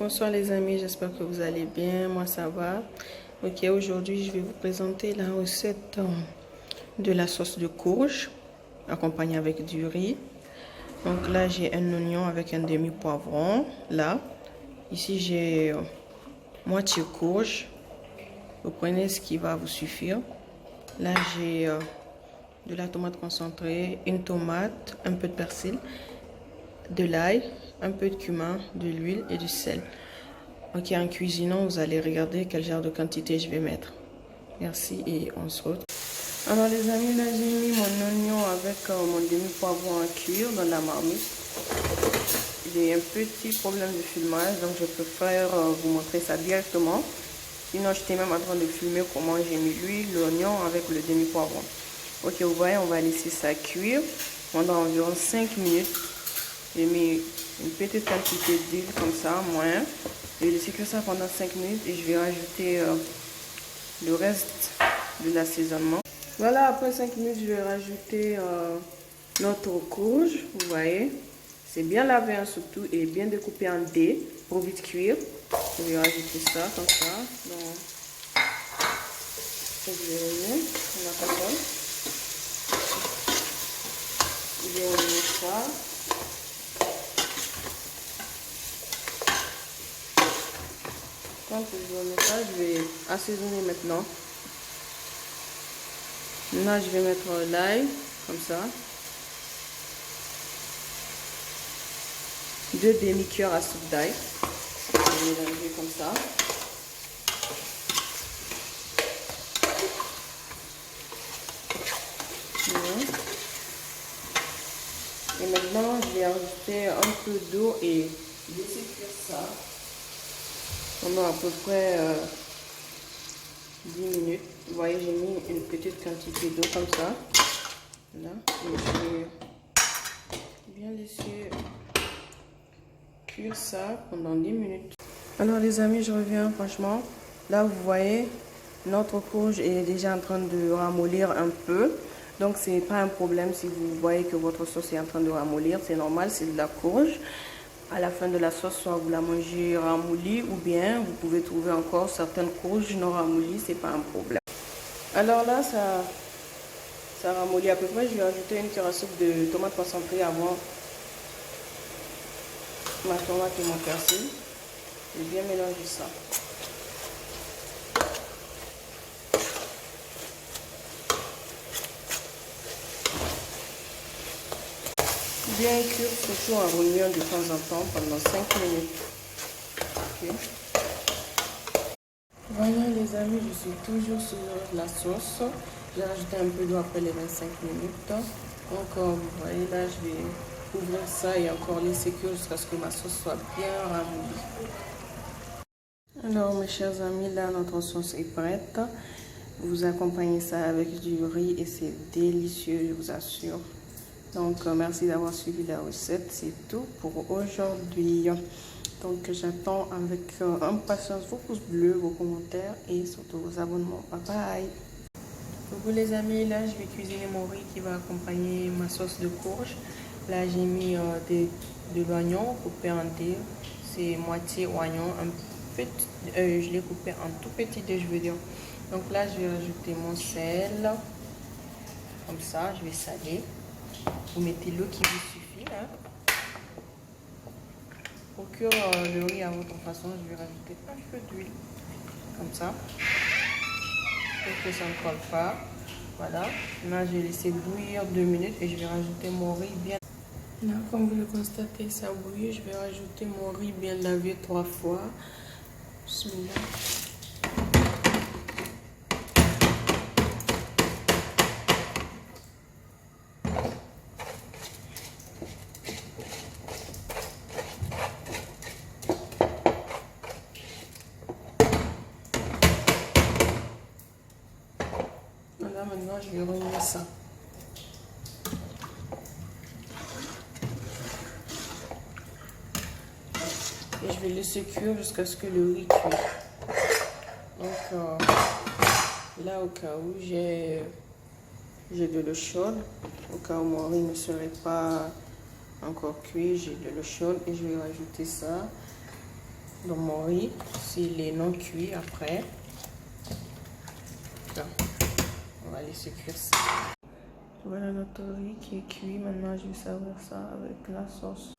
Bonsoir les amis, j'espère que vous allez bien, moi ça va. Ok, aujourd'hui je vais vous présenter la recette de la sauce de courge accompagnée avec du riz. Donc là j'ai un oignon avec un demi-poivron, là. Ici j'ai moitié courge, vous prenez ce qui va vous suffire. Là j'ai de la tomate concentrée, une tomate, un peu de persil, de l'ail, un peu de cumin, de l'huile et du sel. Ok, en cuisinant, vous allez regarder quel genre de quantité je vais mettre. Merci et on se retrouve. Alors les amis, là j'ai mis mon oignon avec mon demi-poivron à cuire dans la marmite. J'ai un petit problème de filmage, donc je préfère vous montrer ça directement. Sinon, j'étais même en train de filmer comment j'ai mis l'huile, l'oignon avec le demi-poivron. Ok, vous voyez, on va laisser ça cuire pendant environ 5 minutes. J'ai mis une petite quantité d'huile comme ça, moins. Je vais laisser que ça pendant 5 minutes et je vais rajouter le reste de l'assaisonnement. Voilà, après 5 minutes, je vais rajouter notre courge, vous voyez. C'est bien lavé hein, surtout et bien découpé en dés pour vite cuire. Je vais rajouter ça comme ça. Donc, je vais remettre dans la casserole. Je vais remettre ça. Quand je vais mettre ça, je vais assaisonner maintenant. Là, je vais mettre l'ail, comme ça. 2 demi-cuillères à soupe d'ail. Je vais mélanger comme ça. Et maintenant, je vais ajouter un peu d'eau et laisser cuire ça pendant à peu près 10 minutes. Vous voyez, j'ai mis une petite quantité d'eau comme ça. Là, et je vais bien laisser cuire ça pendant 10 minutes. Alors les amis, je reviens franchement. Là, vous voyez, notre courge est déjà en train de ramollir un peu. Donc, c'est pas un problème si vous voyez que votre sauce est en train de ramollir. C'est normal, c'est de la courge. À la fin de la sauce, soit vous la mangez ramollie ou bien vous pouvez trouver encore certaines courges non ramollies, c'est pas un problème. Alors là, ça ramollit à peu près. Je vais ajouter une cuillère à soupe de tomate concentrée avant ma tomate et mon persil. Je vais bien mélanger ça. Bien cuire, surtout en remuant de temps en temps pendant 5 minutes. Okay. Voilà les amis, je suis toujours sur la sauce. J'ai rajouté un peu d'eau après les 25 minutes. Donc vous voyez là, je vais ouvrir ça et encore laisser cuire jusqu'à ce que ma sauce soit bien ramollie. Alors mes chers amis, là notre sauce est prête. Vous accompagnez ça avec du riz et c'est délicieux, je vous assure. Donc, merci d'avoir suivi la recette. C'est tout pour aujourd'hui. Donc, j'attends avec impatience vos pouces bleus, vos commentaires et surtout vos abonnements. Bye bye. Coucou les amis, là, je vais cuisiner mon riz qui va accompagner ma sauce de courge. Là, j'ai mis de l'oignon coupé en dés. C'est moitié oignon. Je l'ai coupé en tout petit dés, je veux dire. Donc là, je vais rajouter mon sel. Comme ça, je vais saler. Vous mettez l'eau qui vous suffit là. Pour cuire le riz à votre façon, je vais rajouter un peu d'huile. Comme ça. Pour que ça ne colle pas. Voilà. Là, je vais laisser bouillir 2 minutes et je vais rajouter mon riz bien. Là, comme vous le constatez, ça bouillit. Je vais rajouter mon riz bien lavé 3 fois. Bismillah. Là maintenant je vais remettre ça. Et je vais laisser cuire jusqu'à ce que le riz cuise. Donc là au cas où j'ai de l'eau chaude, au cas où mon riz ne serait pas encore cuit, j'ai de l'eau chaude et je vais rajouter ça. dans mon riz s'il est non cuit après. Là, on va laisser cuire ça. Voilà notre riz qui est cuit. Maintenant, je vais servir ça avec la sauce.